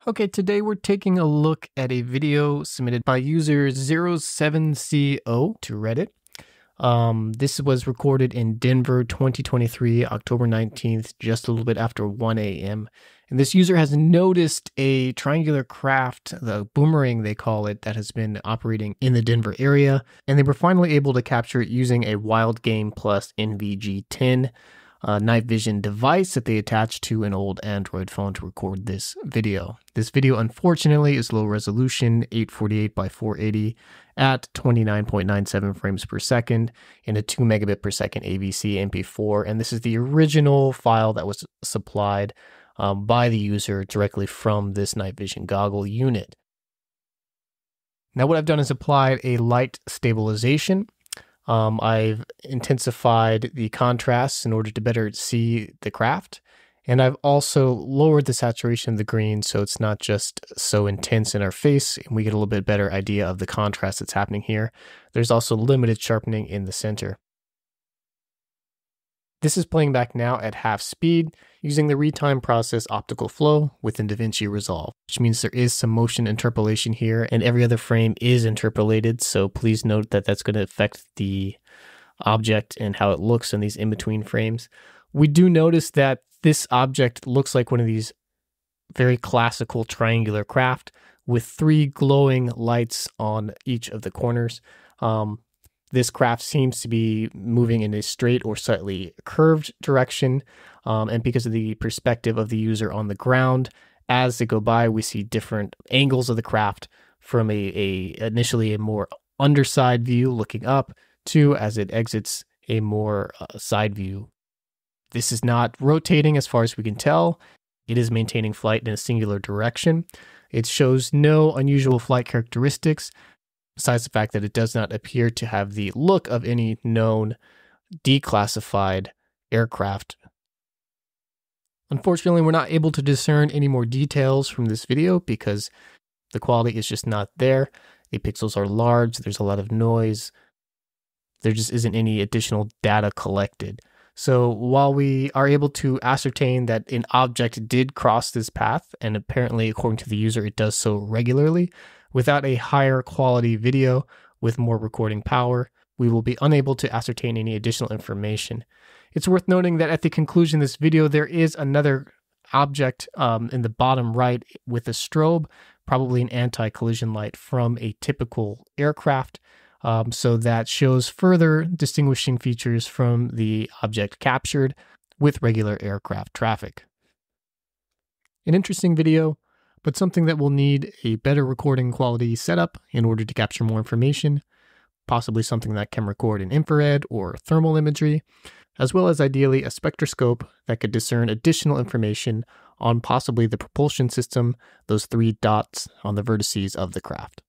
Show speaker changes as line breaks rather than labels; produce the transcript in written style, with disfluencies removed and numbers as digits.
Okay, today we're taking a look at a video submitted by user 07CO to Reddit. This was recorded in Denver, 2023, October 19th, just a little bit after 1 a.m. And this user has noticed a triangular craft, the boomerang they call it, that has been operating in the Denver area. And they were finally able to capture it using a WildGamePlus NVG10 night vision device that they attached to an old Android phone to record this video. This video, unfortunately, is low resolution, 848 by 480 at 29.97 frames per second in a 2 megabit per second AVC MP4. And this is the original file that was supplied by the user directly from this night vision goggle unit. Now, what I've done is applied a light stabilization. I've intensified the contrast in order to better see the craft. And I've also lowered the saturation of the green so it's not just so intense in our face and we get a little bit better idea of the contrast that's happening here. There's also limited sharpening in the center. This is playing back now at half speed using the retime process optical flow within DaVinci Resolve, which means there is some motion interpolation here and every other frame is interpolated. So please note that that's going to affect the object and how it looks in these in-between frames. We do notice that this object looks like one of these very classical triangular craft with 3 glowing lights on each of the corners. This craft seems to be moving in a straight or slightly curved direction. And because of the perspective of the user on the ground, as they go by, we see different angles of the craft from initially a more underside view looking up to, as it exits, a more side view. This is not rotating as far as we can tell. It is maintaining flight in a singular direction. It shows no unusual flight characteristics, besides the fact that it does not appear to have the look of any known declassified aircraft. Unfortunately, we're not able to discern any more details from this video because the quality is just not there. The pixels are large, there's a lot of noise. There just isn't any additional data collected. So while we are able to ascertain that an object did cross this path, and apparently according to the user it does so regularly, without a higher quality video with more recording power, we will be unable to ascertain any additional information. It's worth noting that at the conclusion of this video, there is another object in the bottom right with a strobe, probably an anti-collision light from a typical aircraft. So that shows further distinguishing features from the object captured with regular aircraft traffic. An interesting video, but something that will need a better recording quality setup in order to capture more information, possibly something that can record in infrared or thermal imagery, as well as ideally a spectroscope that could discern additional information on possibly the propulsion system, those 3 dots on the vertices of the craft.